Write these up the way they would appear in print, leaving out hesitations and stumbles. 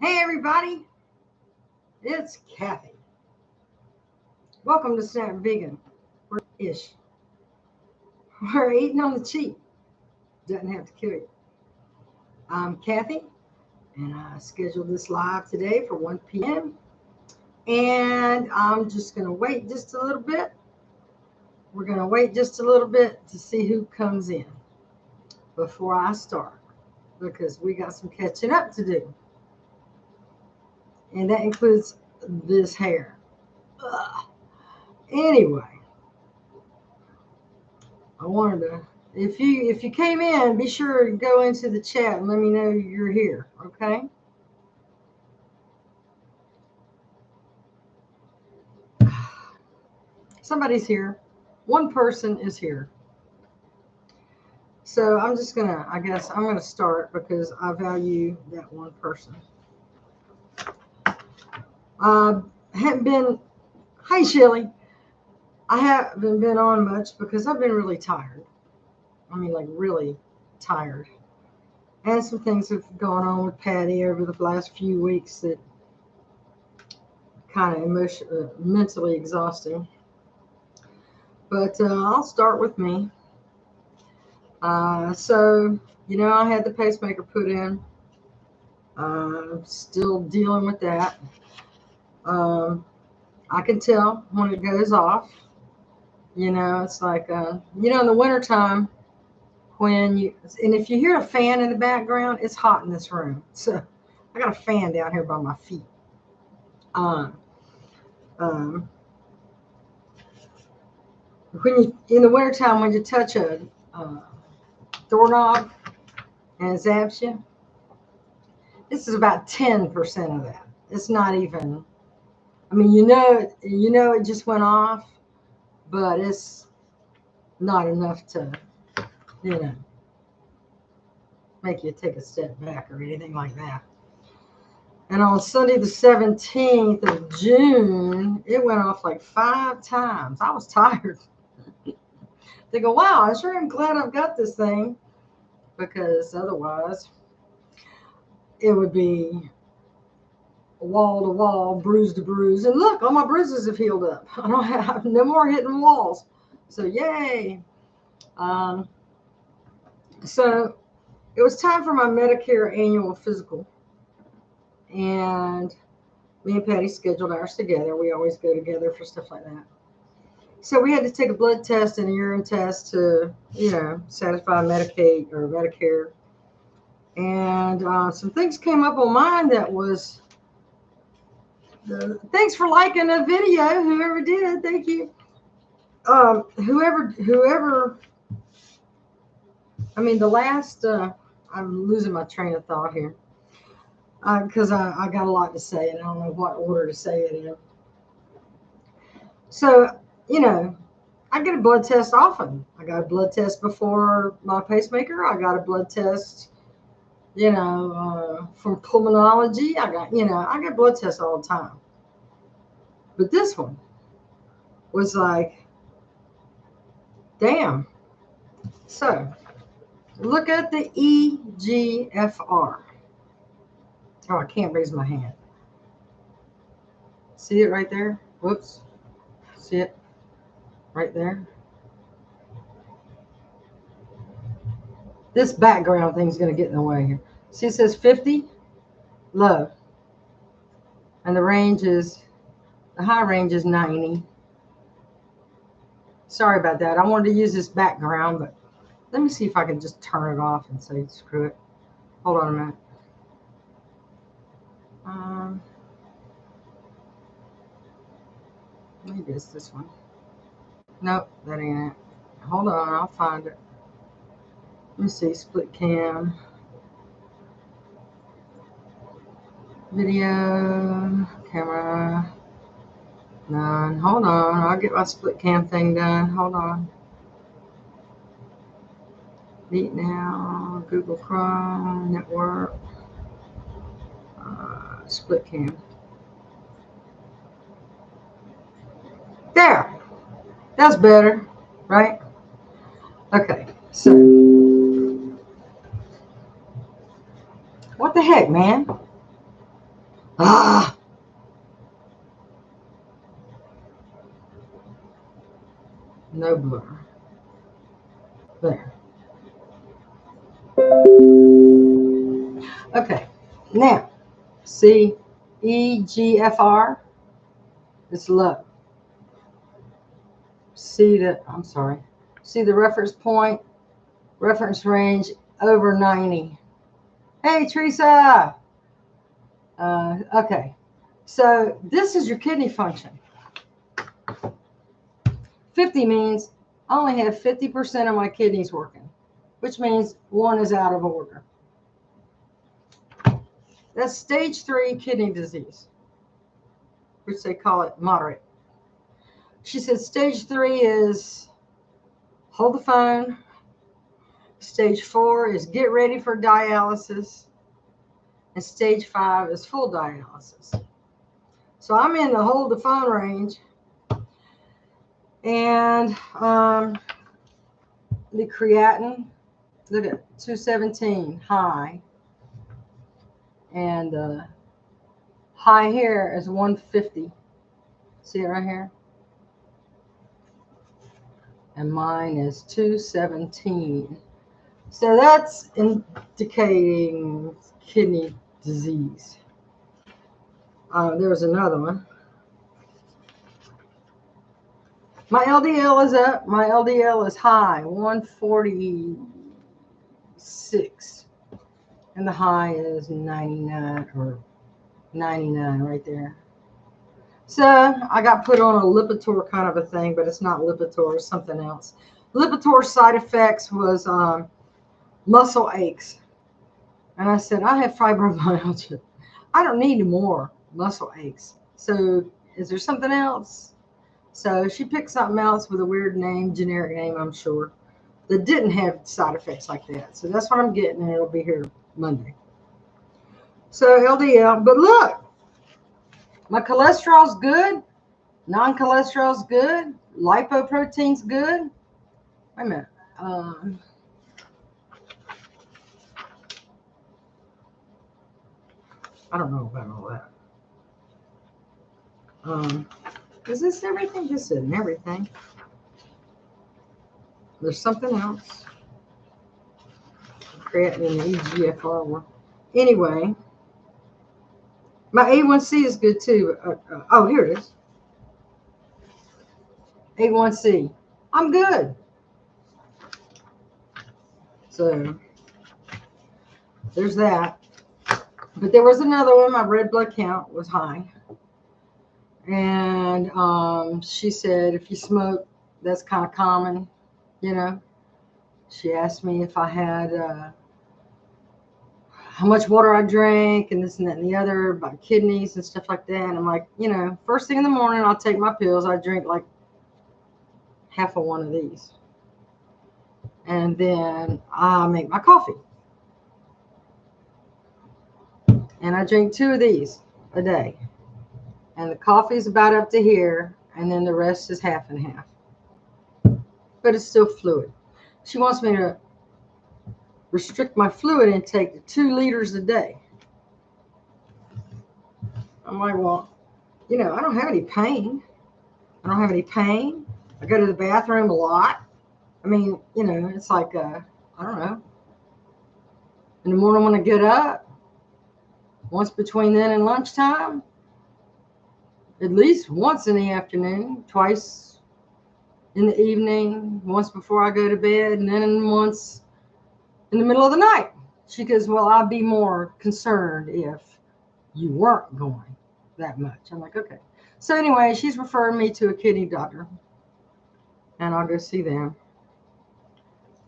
Hey everybody, it's Kathy. Welcome to Snap Vegan. We're-ish. We're eating on the cheap. Doesn't have to kill you. I'm Kathy, and I scheduled this live today for 1 p.m. And I'm just going to wait just a little bit. We're going to wait just a little bit to see who comes in before I start, because we got some catching up to do. And that includes this hair. Ugh. Anyway, I wanted to, if you came in, be sure to go into the chat and let me know you're here, okay? Somebody's here. One person is here. So I'm just gonna, I guess I'm gonna start because I value that one person. Haven't been, hi Shelly. I haven't been on much because I've been really tired. I mean, like really tired. And some things have gone on with Patty over the last few weeks that kind of mentally exhausting. But I'll start with me. So, I had the pacemaker put in. I'm still dealing with that. I can tell when it goes off. It's like, in the wintertime, and if you hear a fan in the background, it's hot in this room. So I got a fan down here by my feet. In the wintertime, when you touch a doorknob and it zaps you, this is about 10% of that. It's not even, I mean, it just went off, but it's not enough to, make you take a step back or anything like that. And on Sunday, the 17th of June, it went off like 5 times. I was tired. They go, wow, I sure am glad I've got this thing, because otherwise it would be wall to wall, bruise to bruise. And look, all my bruises have healed up. I don't have no more hitting walls. So yay. So it was time for my Medicare annual physical. And me and Patty scheduled ours together. We always go together for stuff like that. So we had to take a blood test and a urine test to, satisfy Medicaid or Medicare. And some things came up on mine that was, thanks for liking the video, whoever did, thank you. Whoever, I mean, the last, I'm losing my train of thought here. Because I got a lot to say and I don't know what order to say it in. So, I get a blood test often. I got a blood test before my pacemaker. I got a blood test, from pulmonology. I get blood tests all the time. But this one was like, damn. So, look at the EGFR. Oh, I can't raise my hand. See it right there? Whoops. See it right there? This background thing's going to get in the way here. See, it says 50, low. And the high range is 90. Sorry about that. I wanted to use this background, but let me see if I can just turn it off and say screw it. Hold on a minute. Maybe it's this one. Nope, that ain't it. Hold on, I'll find it. Let me see, split cam. Video, camera, none. Hold on, I'll get my split cam thing done. Hold on. Meet now, Google Chrome, network, split cam. There, that's better, right? Okay, so what the heck, man? Ah. No blur. There. Okay. Now, see EGFR? It's low. See the, I'm sorry. See the reference point, reference range over 90. Hey, Teresa. Okay. So this is your kidney function. 50 means I only have 50% of my kidneys working, which means one is out of order. That's stage 3 kidney disease, which they call it moderate. She said stage 3 is hold the phone. Stage 4 is get ready for dialysis. And stage 5 is full dialysis. So I'm in the hold the phone range. And the creatinine, look at 217, high. And high here is 150. See it right here? And mine is 217. So that's indicating kidney disease. There was another one. My LDL is up. My LDL is high, 146. And the high is 99 or 99 right there. So I got put on a Lipitor kind of a thing, but it's not Lipitor, it's something else. Lipitor side effects was muscle aches. And I said, I have fibromyalgia. I don't need more muscle aches. So is there something else? So she picked something else with a weird name, generic name, I'm sure, that didn't have side effects like that. So that's what I'm getting, and it'll be here Monday. So LDL, but look, my cholesterol's good, non-cholesterol's good, lipoprotein's good. Wait a minute. I don't know about all that. Is this everything? This isn't everything. There's something else. Creatinine and EGFR one. Anyway, my A1C is good too. Oh, here it is. A1C. I'm good. So there's that. But there was another one. My red blood count was high. And she said, if you smoke, that's kind of common, you know. She asked me if I had how much water I drank and this and that and the other about kidneys and stuff like that. And I'm like, you know, first thing in the morning, I'll take my pills. I drink like half of one of these. And then I make my coffee. And I drink 2 of these a day. And the coffee is about up to here, and then the rest is half and half. But it's still fluid. She wants me to restrict my fluid intake to 2 liters a day. I'm like, well, you know, I don't have any pain. I don't have any pain. I go to the bathroom a lot. I mean, you know, it's like, I don't know. In the morning when I get up, once between then and lunchtime, at least once in the afternoon, twice in the evening, once before I go to bed, and then once in the middle of the night. She goes, well, I'd be more concerned if you weren't going that much. I'm like, okay. So anyway, she's referring me to a kidney doctor, and I'll go see them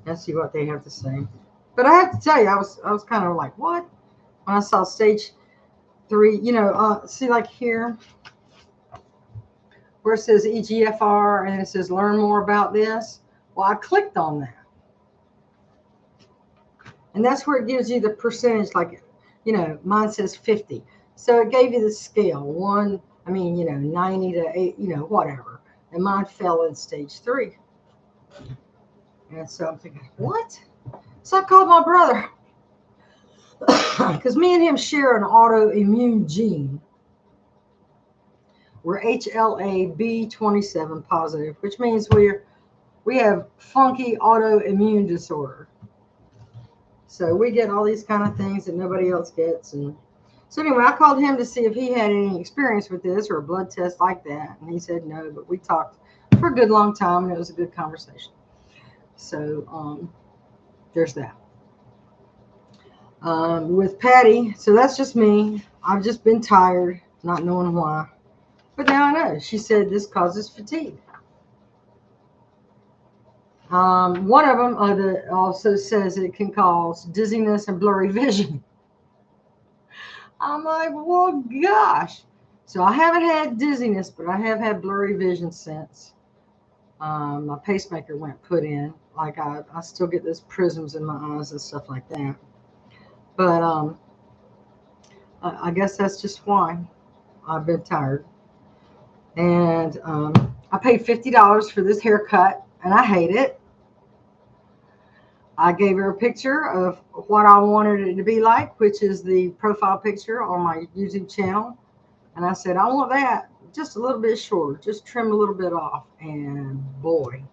and see what they have to say. But I have to tell you, I was kind of like, what? When I saw stage 3, you know, see like here, where it says EGFR and it says learn more about this. Well, I clicked on that. And that's where it gives you the percentage, like, you know, mine says 50. So it gave you the scale, 1, I mean, you know, 90 to 8, you know, whatever. And mine fell in stage 3. And so I'm thinking, what? So I called my brother. Because me and him share an autoimmune gene. we're HLA-B27 positive, which means we have funky autoimmune disorder. So we get all these kind of things that nobody else gets. And so anyway, I called him to see if he had any experience with this or a blood test like that. And he said no, but we talked for a good long time and it was a good conversation. So there's that. With Patty, so that's just me. I've just been tired, not knowing why. But now I know. She said this causes fatigue. One of them also says it can cause dizziness and blurry vision. I'm like, well, gosh. So I haven't had dizziness, but I have had blurry vision since my pacemaker went put in. Like I still get those prisms in my eyes and stuff like that. But I guess that's just why I've been tired. And I paid $50 for this haircut, and I hate it. I gave her a picture of what I wanted it to be like, which is the profile picture on my YouTube channel. And I said, I want that just a little bit shorter, just trim a little bit off. And boy,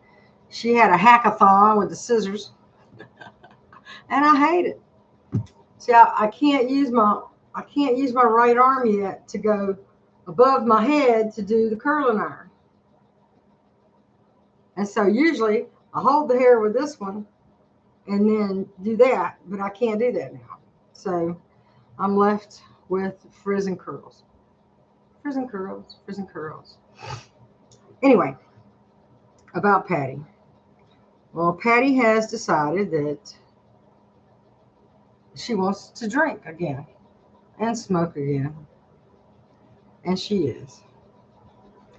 she had a hackathon with the scissors, and I hate it. See, I can't use my right arm yet to go above my head to do the curling iron. And so usually I hold the hair with this one and then do that, but I can't do that now. So I'm left with frizz and curls. Frizz and curls, frizz and curls. Anyway, about Patty. Well, Patty has decided that she wants to drink again and smoke again. And she is.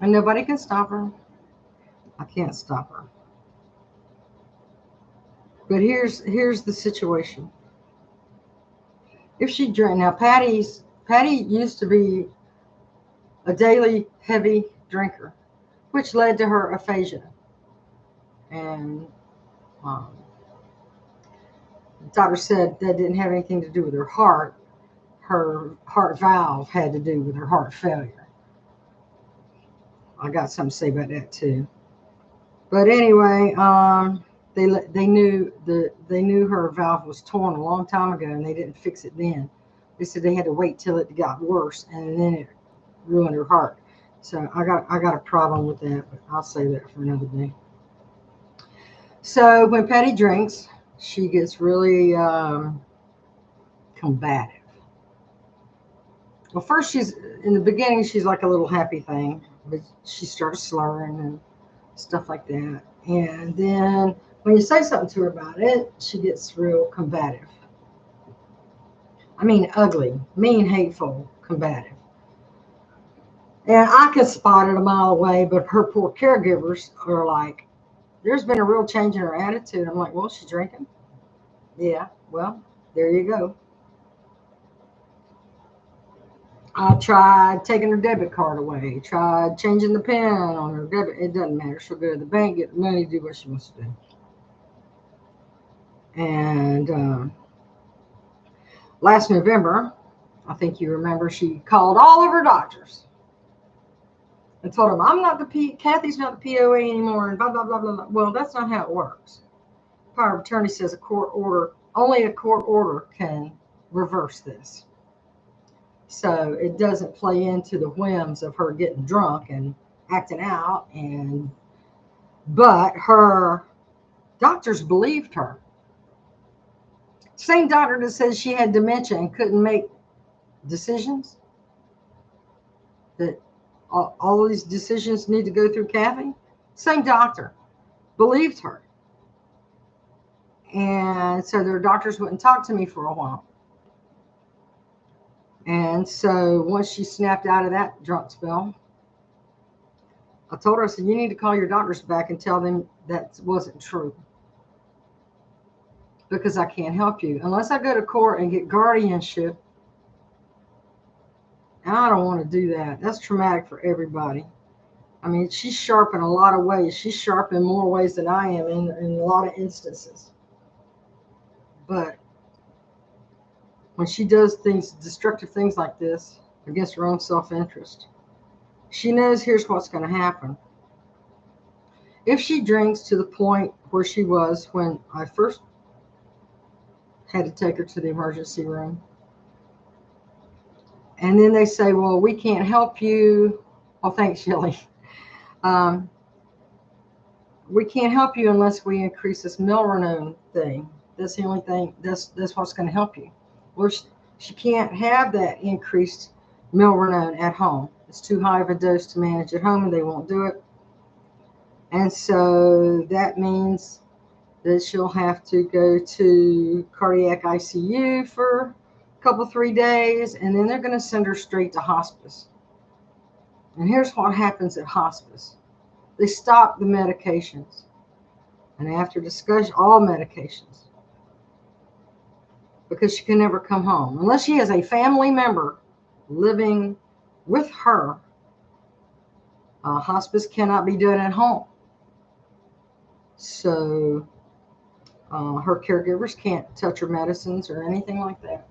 And nobody can stop her. I can't stop her. But here's the situation. If she drank, now Patty used to be a daily heavy drinker, which led to her aphasia. And the doctor said that didn't have anything to do with her heart. Her heart valve had to do with her heart failure. I got something to say about that too. But anyway, they knew her valve was torn a long time ago, and they didn't fix it then. They said they had to wait till it got worse, and then it ruined her heart. So I got a problem with that, but I'll say that for another day. So when Patty drinks, she gets really combative. Well, first in the beginning she's like a little happy thing, but she starts slurring and stuff like that. And then when you say something to her about it, she gets real combative. I mean, ugly, mean, hateful, combative. And I can spot it a mile away, but her poor caregivers are like, there's been a real change in her attitude. I'm like, well, she's drinking. Yeah, well, there you go. I tried taking her debit card away, tried changing the pin on her debit. It doesn't matter. She'll go to the bank, get the money, do what she wants to do. And last November, I think you remember, she called all of her doctors and told them, Kathy's not the POA anymore, and blah, blah, blah, blah, blah. Well, that's not how it works. Power of attorney says only a court order can reverse this. So it doesn't play into the whims of her getting drunk and acting out. But her doctors believed her. Same doctor that says she had dementia and couldn't make decisions, that all these decisions need to go through Kathy. Same doctor believed her. And so their doctors wouldn't talk to me for a while. And so once she snapped out of that drunk spell, I told her, I said, you need to call your doctors back and tell them that wasn't true. Because I can't help you. Unless I go to court and get guardianship. And I don't want to do that. That's traumatic for everybody. I mean, she's sharp in a lot of ways. She's sharp in more ways than I am in a lot of instances. But when she does destructive things like this against her own self-interest, She knows here's what's going to happen. If she drinks to the point where she was when I first had to take her to the emergency room, and then they say, well, we can't help you. Oh, thanks, Shelly. We can't help you unless we increase this milrinone thing. That's the only thing, that's what's going to help you. Well, she can't have that increased milrinone at home. It's too high of a dose to manage at home, and they won't do it. And so that means that she'll have to go to cardiac ICU for a couple, 3 days, and then they're going to send her straight to hospice. And here's what happens at hospice. They stop the medications. And after discussion, all medications. Because she can never come home. Unless she has a family member living with her, hospice cannot be done at home. So her caregivers can't touch her medicines or anything like that.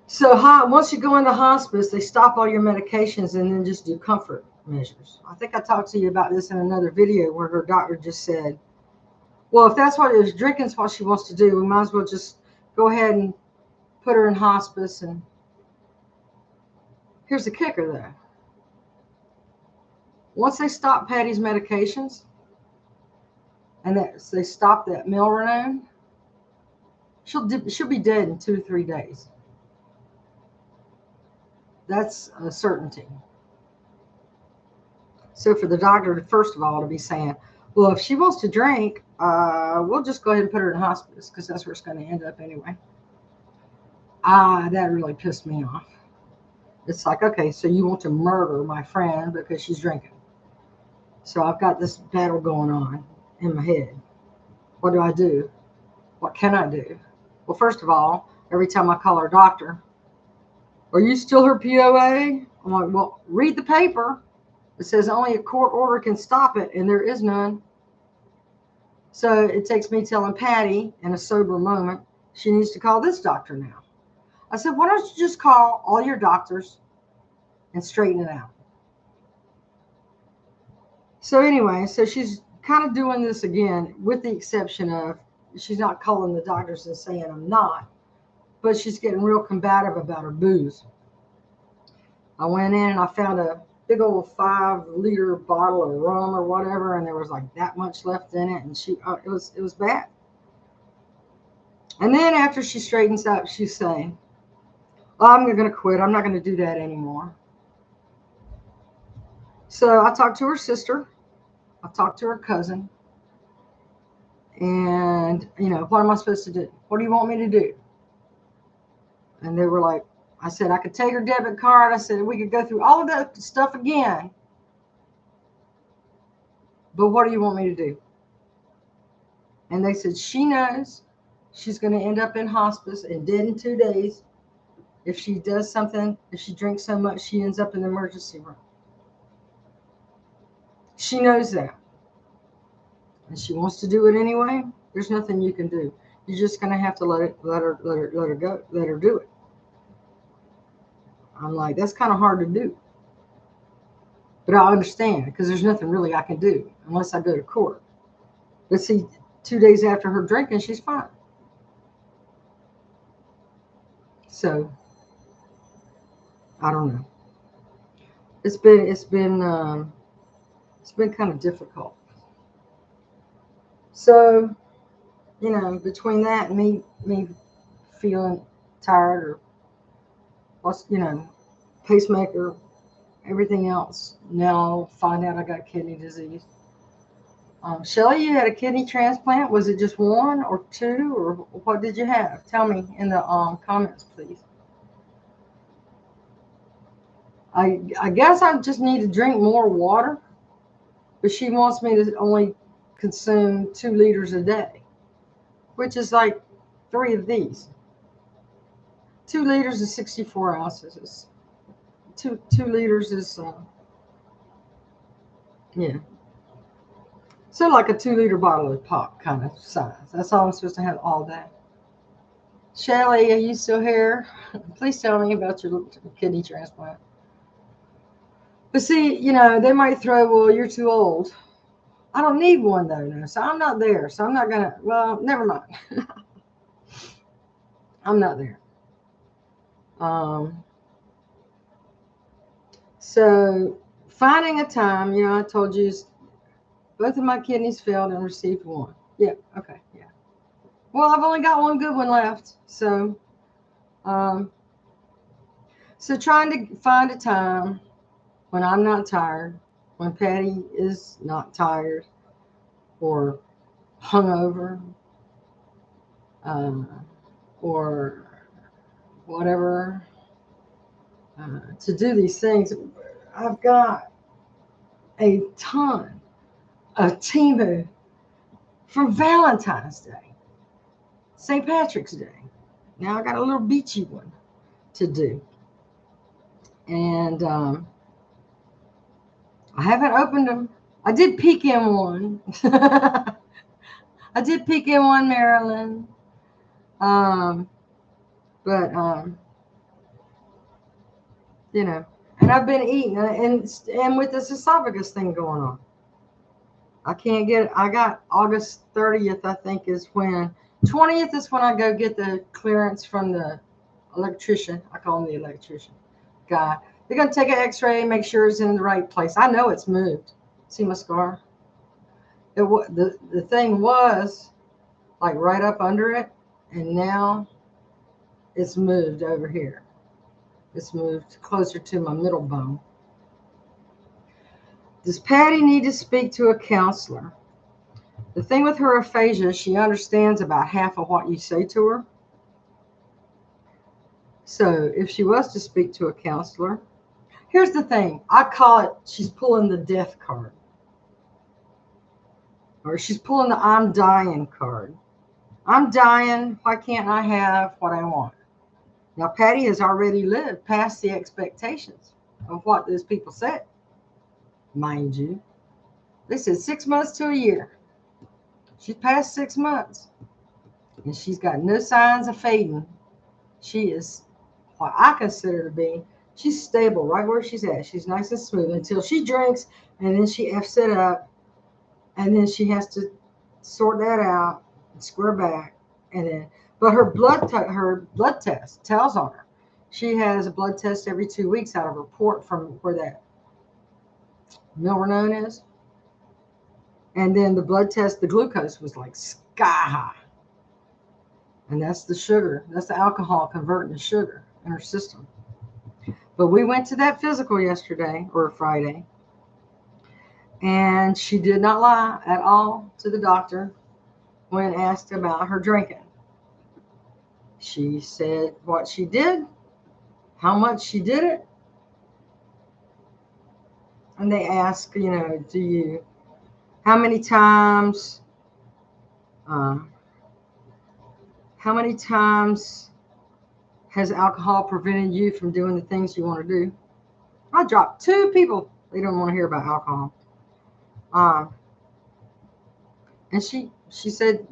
So once you go into hospice, they stop all your medications and then just do comfort measures. I think I talked to you about this in another video where her doctor just said, well, if that's what it is, drinking's what she wants to do, we might as well just go ahead and put her in hospice. And here's the kicker, though. Once they stop Patty's medications and they stop that milrinone, she'll be dead in 2 to 3 days. That's a certainty. So for the doctor, first of all, to be saying, well, if she wants to drink, we'll just go ahead and put her in hospice because that's where it's going to end up anyway. That really pissed me off. It's like, okay, so you want to murder my friend because she's drinking. So I've got this battle going on in my head. What do I do? What can I do? Well, first of all, every time I call her doctor, are you still her POA? I'm like, well, read the paper. It says only a court order can stop it, and there is none. So it takes me telling Patty in a sober moment, she needs to call this doctor now. I said, why don't you just call all your doctors and straighten it out? So anyway, so she's kind of doing this again, with the exception of she's not calling the doctors and saying I'm not, but she's getting real combative about her booze. I went in and I found a big old 5-liter bottle of rum or whatever, and there was like that much left in it, and it was bad. And then after she straightens up, she's saying, oh, I'm going to quit. I'm not going to do that anymore. So I talked to her sister. I talked to her cousin. And, what am I supposed to do? What do you want me to do? And they were like, I said, I could take her debit card. I said, we could go through all of that stuff again. But what do you want me to do? And they said, she knows she's going to end up in hospice and dead in 2 days. If she does something, if she drinks so much, she ends up in the emergency room. She knows that. And she wants to do it anyway. There's nothing you can do. You're just going to have to let her do it. I'm like, that's kind of hard to do. But I understand because there's nothing really I can do unless I go to court. But see, 2 days after her drinking, she's fine. So, I don't know. It's been kind of difficult. So, between that and me feeling tired or what's, pacemaker, everything else. Now I'll find out I got kidney disease. Shelly, you had a kidney transplant. Was it just 1 or 2, or what did you have? Tell me in the comments, please. I guess I just need to drink more water, but she wants me to only consume 2 liters a day, which is like 3 of these. 2 liters is 64 ounces. It's 2 liters is, yeah. So like a 2-liter bottle of pop kind of size. That's all I'm supposed to have all day. Shelly, are you still here? Please tell me about your kidney transplant. But see, you know, they might throw, well, you're too old. I don't need one though, no. So I'm not there. So I'm not gonna. Well, never mind. I'm not there. Um, so finding a time, you know, I told you both of my kidneys failed and received one. Yeah. Okay. Yeah. Well, I've only got one good one left. Um, so trying to find a time when I'm not tired, when Patty is not tired or hungover, uh, or whatever, to do these things. I've got a ton of Timu for Valentine's Day, St. Patrick's Day. Now I got a little beachy one to do. And I haven't opened them. I did peek in one. I did peek in one, Maryland. But you know, and I've been eating, and with this esophagus thing going on, I can't get. I got August 30th, I think, is when 20th is when I go get the clearance from the electrician. I call him the electrician guy. They're gonna take an X-ray, make sure it's in the right place. I know it's moved. See my scar? The thing was like right up under it, and now it's moved over here. It's moved closer to my middle bone. Does Patty need to speak to a counselor? The thing with her aphasia, she understands about half of what you say to her. So if she was to speak to a counselor, here's the thing. I call it she's pulling the death card. Or she's pulling the I'm dying card. I'm dying. Why can't I have what I want? Now, Patty has already lived past the expectations of what those people said. Mind you, they said 6 months to a year. She's past 6 months, and she's got no signs of fading. She is what I consider to be, she's stable right where she's at. She's nice and smooth until she drinks, and then she F's it up, and then she has to sort that out and square back. And then, but her blood test tells on her. She has a blood test every 2 weeks out of a report from where that Milrinone is. And then the blood test, the glucose was like sky high. And that's the sugar, that's the alcohol converting to sugar in her system. But we went to that physical yesterday or Friday, and she did not lie at all to the doctor when asked about her drinking. She said what she did, how much she did it. And they ask, you know, how many times has alcohol prevented you from doing the things you want to do? I dropped 2 people. They don't want to hear about alcohol. And she said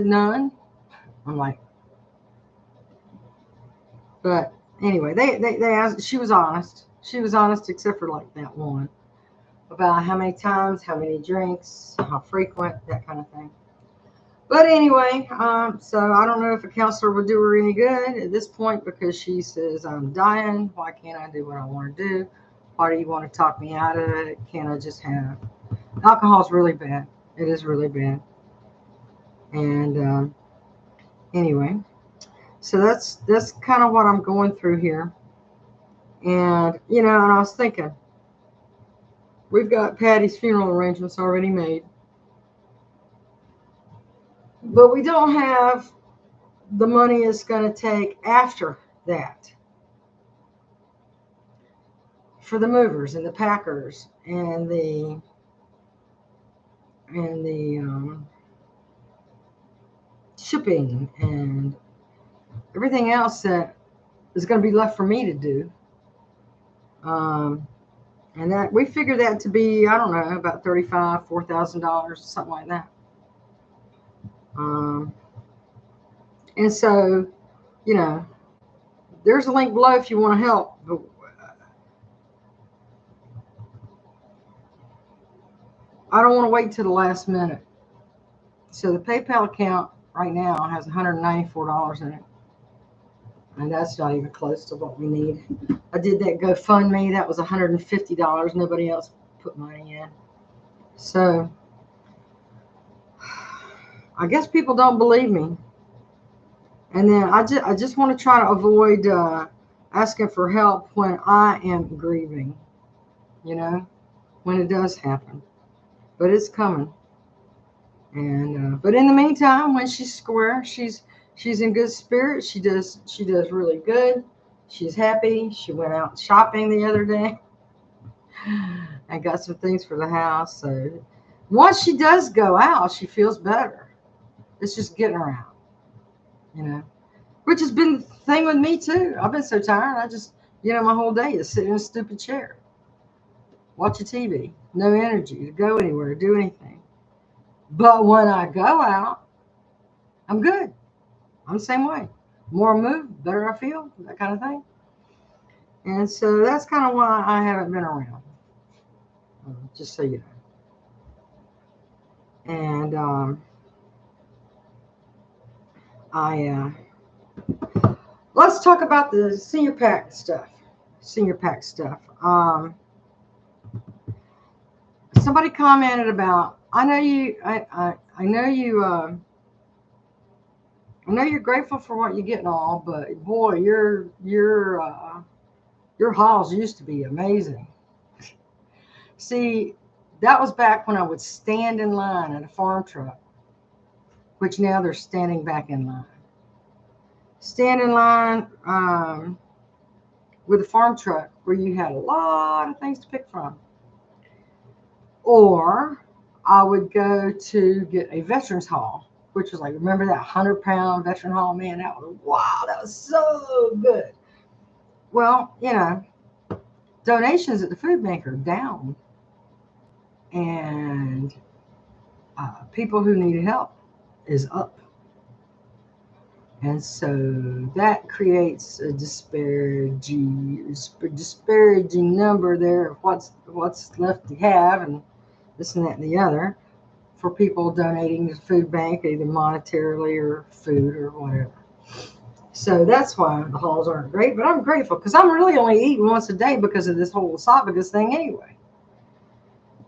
none. I'm like, but anyway, they asked. She was honest. She was honest, except for like that one about how many times, how many drinks, how frequent, that kind of thing. But anyway, so I don't know if a counselor would do her any good at this point, because she says, I'm dying. Why can't I do what I want to do? Why do you want to talk me out of it? Can't I just have? Alcohol's really bad. It is really bad. And anyway, so that's kind of what I'm going through here. And, you know, and I was thinking, we've got Patty's funeral arrangements already made, but we don't have the money it's going to take after that for the movers and the packers and the shipping and everything else that is going to be left for me to do. And that we figure that to be, I don't know, about $4,000, something like that. And so, you know, there's a link below if you want to help. But I don't want to wait till the last minute. So the PayPal account right now has $194 in it. And that's not even close to what we need. I did that GoFundMe. That was $150. Nobody else put money in. So I guess people don't believe me. And then I just want to try to avoid asking for help when I am grieving, when it does happen. But it's coming. And but in the meantime, when she's square, she's in good spirits. She does really good. She's happy. She went out shopping the other day. I got some things for the house. So once she does go out, she feels better. It's just getting her out, which has been the thing with me too. I've been so tired. I just, my whole day is sitting in a stupid chair, watching TV, no energy to go anywhere, do anything. But when I go out, I'm good. I'm the same way. More move, better I feel, that kind of thing. And so that's kind of why I haven't been around. Just so you know. And let's talk about the senior pack stuff. Somebody commented about, I know you're grateful for what you get and all, but boy, your hauls used to be amazing. See, that was back when I would stand in line at a farm truck, which now they're standing back in line. Stand in line with a farm truck where you had a lot of things to pick from. Or I would go to get a veterans haul, which was like, remember that 100-pound veteran haul? Man, that was so good. Well, donations at the food bank are down. And people who needed help is up. And so that creates a disparaging number there of what's left to have, and this and that and the other, for people donating to the food bank, either monetarily or food or whatever. So that's why the hauls aren't great, but I'm grateful because I'm really only eating once a day because of this whole esophagus thing anyway.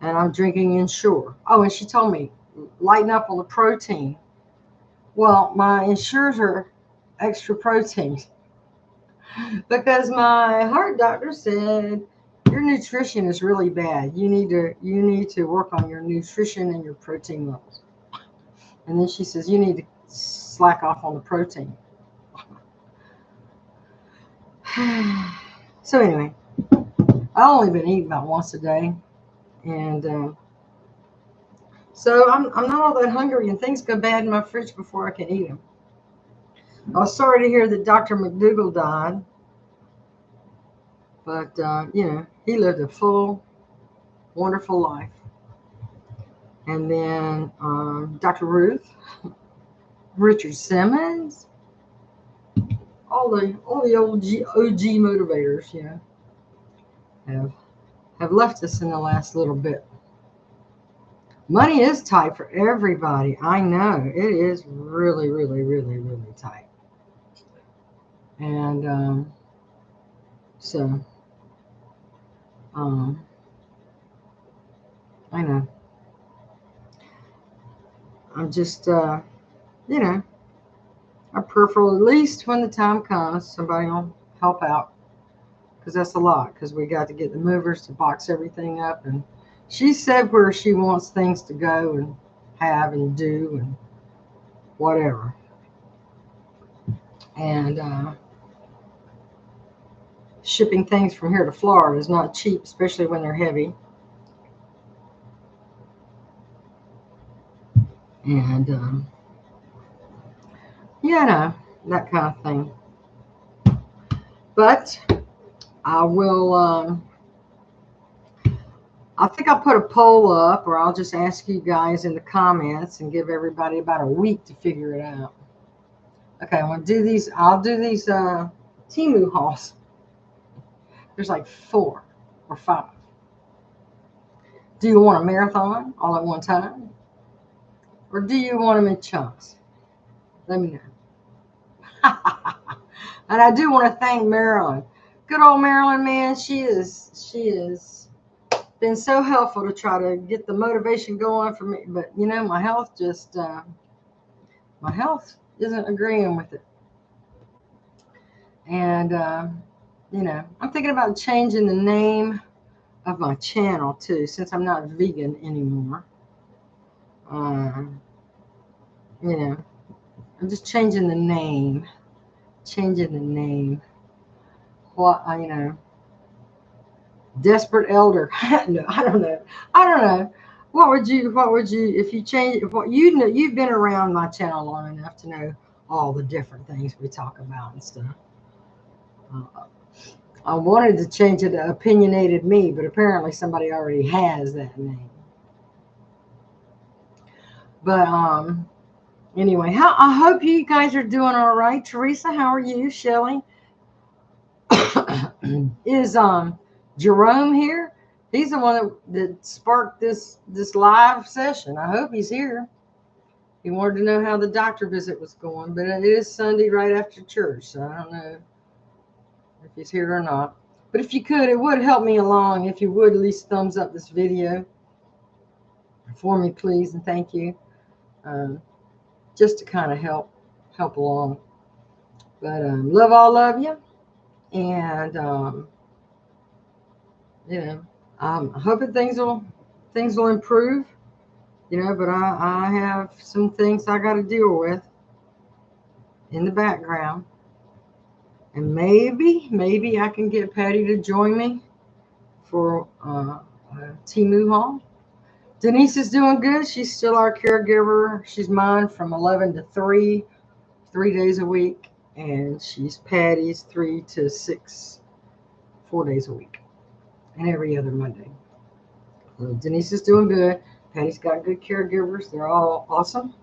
And I'm drinking Ensure. Oh, and she told me, lighten up on the protein. Well, my Ensures are extra protein because my heart doctor said your nutrition is really bad. You need to work on your nutrition and your protein levels. And then she says you need to slack off on the protein. So anyway, I've only been eating about once a day, and so I'm not all that hungry, and things go bad in my fridge before I can eat them. I was sorry to hear that Dr. McDougall died, but he lived a full, wonderful life. And then Dr. Ruth, Richard Simmons, all the old OG motivators, have left us in the last little bit. Money is tight for everybody. I know it is really, really, really, really tight. And so I know. I'm just I prefer, at least when the time comes, somebody will help out, because that's a lot, because we got to get the movers to box everything up, and she said where she wants things to go and have and do and whatever. And shipping things from here to Florida is not cheap, especially when they're heavy. And that kind of thing. But I will, I think I'll put a poll up, or I'll just ask you guys in the comments and give everybody about a week to figure it out. Okay, I'm going to do these. I'll do these Temu hauls. There's like 4 or 5. Do you want a marathon all at one time? Or do you want them in chunks? Let me know. And I do want to thank Marilyn. Good old Marilyn, man. She is been so helpful to try to get the motivation going for me. But you know, my health isn't agreeing with it. And you know, I'm thinking about changing the name of my channel too, since I'm not vegan anymore. You know, I'm just changing the name. Changing the name. What you know, desperate elder. No, I don't know. I don't know. What would you if you change what you know? You've been around my channel long enough to know all the different things we talk about and stuff. I wanted to change it to Opinionated Me, but apparently somebody already has that name. But anyway, I hope you guys are doing all right. Teresa, how are you? Shelly, is Jerome here? He's the one that sparked this live session. I hope he's here. He wanted to know how the doctor visit was going, but it is Sunday right after church, so I don't know if he's here or not. But if you could, it would help me along if you would at least thumbs up this video for me, please, and thank you. Just to kind of help along. But love you, and you know, I'm hoping things will improve. You know, but I have some things I got to deal with in the background, and maybe I can get Patty to join me for Timu Hall. Denise is doing good. She's still our caregiver. She's mine from 11 to 3 days a week, and she's Patty's 3 to 6 4 days a week, and every other Monday. So Denise is doing good. Patty's got good caregivers. They're all awesome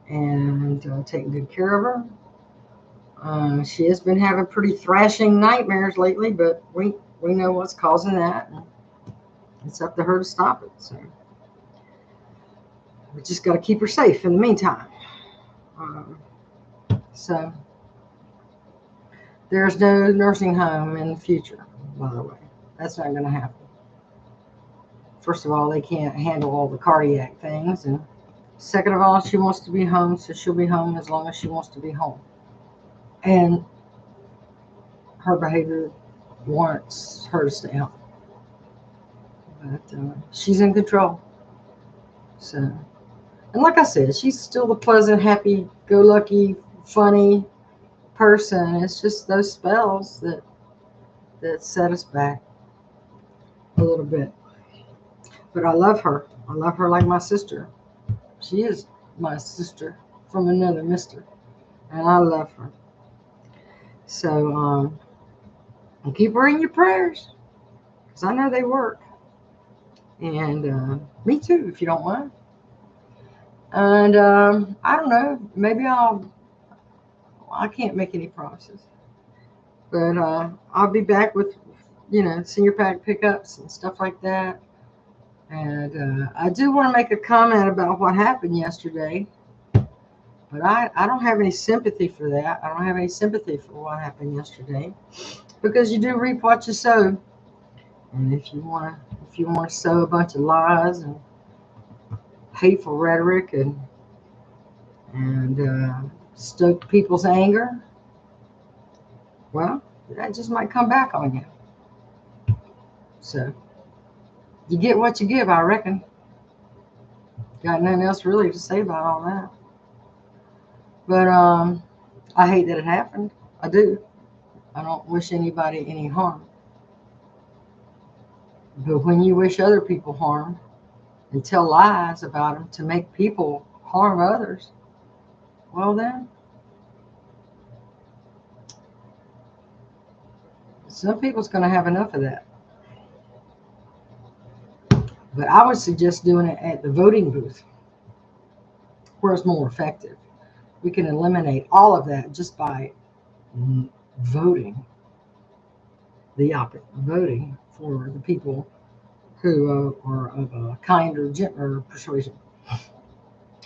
and taking good care of her. She has been having pretty thrashing nightmares lately, but we know what's causing that. And it's up to her to stop it. So we just got to keep her safe in the meantime. So there's no nursing home in the future, by the way. That's not going to happen. First of all, they can't handle all the cardiac things. And second of all, she wants to be home, so she'll be home as long as she wants to be home. And her behavior wants her to stay home. But she's in control. So, and like I said, she's still the pleasant, happy-go-lucky, funny person. It's just those spells that set us back a little bit. But I love her. I love her like my sister. She is my sister from another mister. And I love her. So keep her in your prayers, because I know they work. And me too, if you don't mind. And I don't know, maybe I can't make any promises. But I'll be back with, you know, senior pack pickups and stuff like that. And I do want to make a comment about what happened yesterday. But I don't have any sympathy for that. I don't have any sympathy for what happened yesterday, because you do reap what you sow. And if you want to sow a bunch of lies and hateful rhetoric and stoke people's anger, well, that just might come back on you. So you get what you give, I reckon. Got nothing else really to say about all that. But I hate that it happened. I do. I don't wish anybody any harm. But when you wish other people harm and tell lies about them to make people harm others, well then, some people's going to have enough of that. But I would suggest doing it at the voting booth, where it's more effective. We can eliminate all of that just by voting for the people who are of a kinder, gentler persuasion,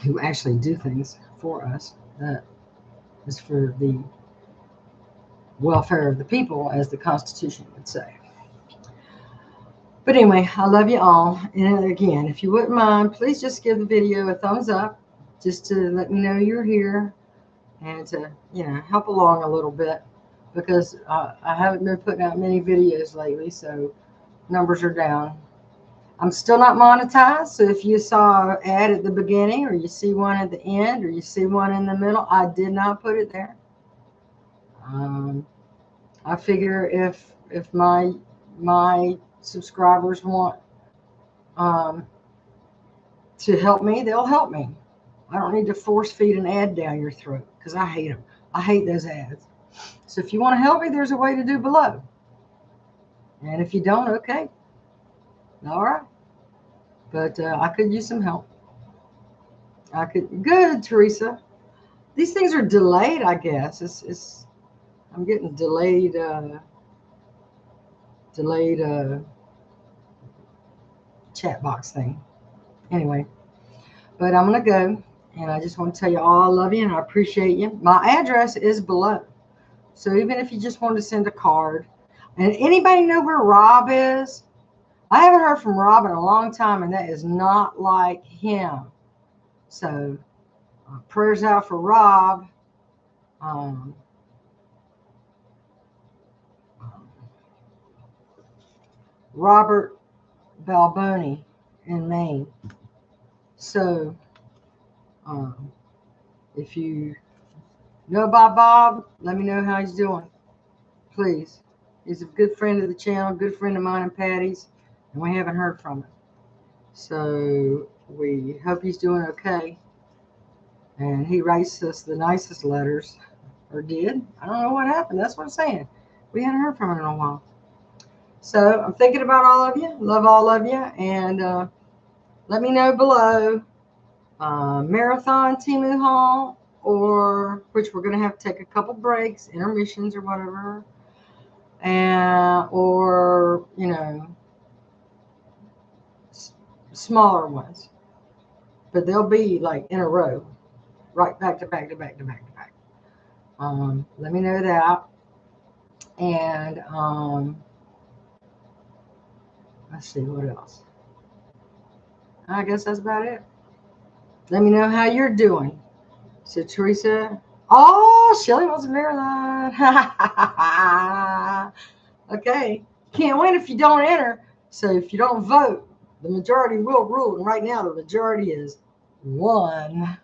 who actually do things for us that is for the welfare of the people, as the Constitution would say. But anyway, I love you all. And again, if you wouldn't mind, please just give the video a thumbs up, just to let me know you're here, and to, help along a little bit, because I haven't been putting out many videos lately, so numbers are down. I'm still not monetized, so if you saw an ad at the beginning, or you see one at the end, or you see one in the middle, I did not put it there. I figure if my subscribers want to help me, they'll help me. I don't need to force feed an ad down your throat, because I hate them. I hate those ads. So if you want to help me, there's a way to do below. And if you don't, okay. All right. But I could use some help. Good, Teresa. These things are delayed, I guess. I'm getting delayed chat box thing. Anyway, but I'm going to go, and I just want to tell you all I love you and I appreciate you. My address is below. So even if you just want to send a card, and anybody know where Rob is? I haven't heard from Rob in a long time, and that is not like him. So prayers out for Rob. Robert Balboni in Maine. So if you know about Bob, let me know how he's doing, please. He's a good friend of the channel, good friend of mine and Patty's, and we haven't heard from him. So we hope he's doing okay. And he writes us the nicest letters, or did. I don't know what happened. That's what I'm saying. We hadn't heard from him in a while. So I'm thinking about all of you. Love all of you. And let me know below. Marathon, Timu Hall, or which we're going to have to take a couple breaks, intermissions or whatever. And, or, smaller ones. But they'll be like in a row. Right back to back to back to back to back. Let me know that. And let's see, what else? I guess that's about it. Let me know how you're doing. So Teresa, Shelly wants a marathon. Okay. Can't win if you don't enter. So if you don't vote, the majority will rule. And right now the majority is 1.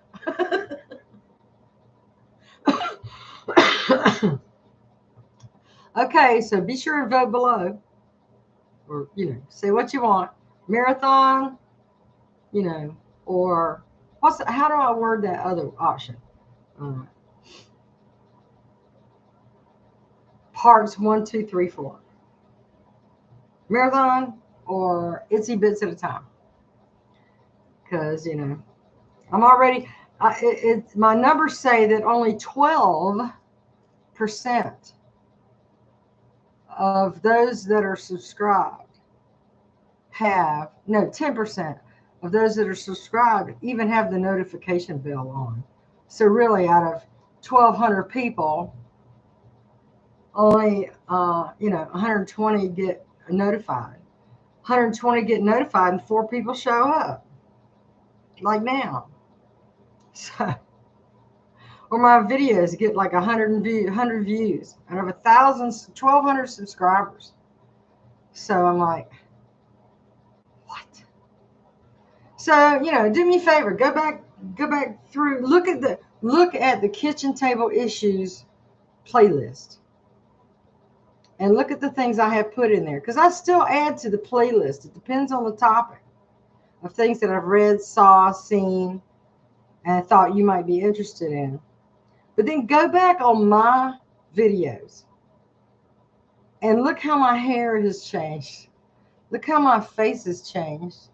Okay, so be sure and vote below, or say what you want. Marathon, or how do I word that other option? Parts 1, 2, 3, 4. Marathon or itsy bits at a time. Because I'm already. My numbers say that only 12% of those that are subscribed 10% of those that are subscribed even have the notification bell on. So really, out of 1,200 people, only 120 get notified. 120 get notified, and 4 people show up, like now. So, or my videos get like 100 views, and over 1,200 subscribers. So I'm like, what? So do me a favor, go back through, look at the kitchen table issues playlist, and look at the things I have put in there, because I still add to the playlist. It depends on the topic of things that I've read, saw, seen, and thought you might be interested in. But then go back on my videos and look how my hair has changed. Look how my face has changed.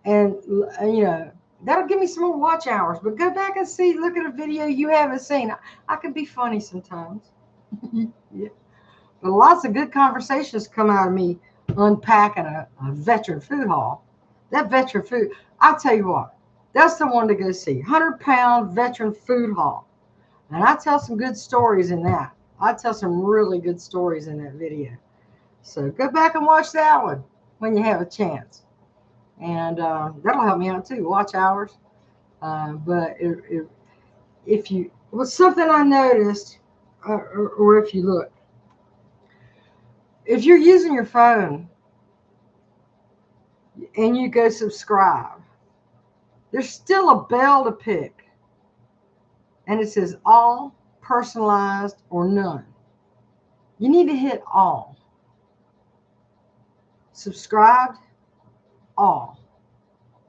And, that'll give me some more watch hours. But go back and see, look at a video you haven't seen. I can be funny sometimes. Yeah. But lots of good conversations come out of me unpacking a veteran food hall. That veteran food, I'll tell you what, that's the one to go see. 100-pound veteran food hall. And I tell some good stories in that. I tell some really good stories in that video. So go back and watch that one when you have a chance. And that'll help me out too. Watch hours. But if you, was something I noticed, or if you look, if you're using your phone and you go subscribe, there's still a bell to pick. And it says all, personalized, or none. You need to hit all. Subscribed, all.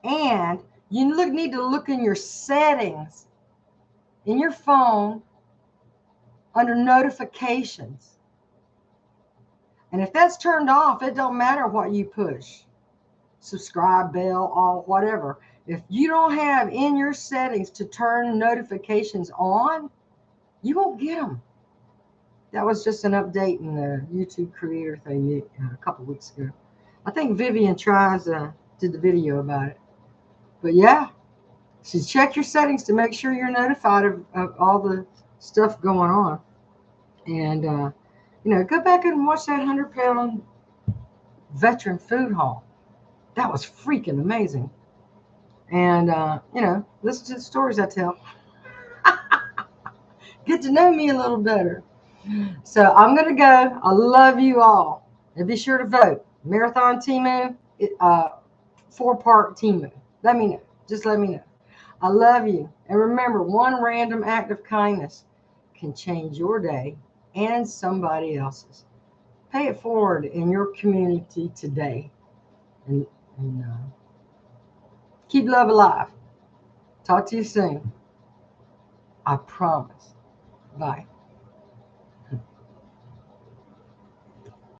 And you need to look in your settings in your phone under notifications. And if that's turned off, it don't matter what you push. Subscribe, bell, all, whatever. If you don't have in your settings to turn notifications on, you won't get them. That was just an update in the YouTube creator thing a couple weeks ago. I think Vivian did the video about it. But yeah, so check your settings to make sure you're notified of all the stuff going on. And, go back and watch that 100-pound veteran food hall. That was freaking amazing. And, listen to the stories I tell. Get to know me a little better. So I'm going to go. I love you all. And be sure to vote. Marathon Timu, 4-part Timu. Let me know. Just let me know. I love you. And remember, one random act of kindness can change your day and somebody else's. Pay it forward in your community today. And keep love alive. Talk to you soon. I promise. Bye.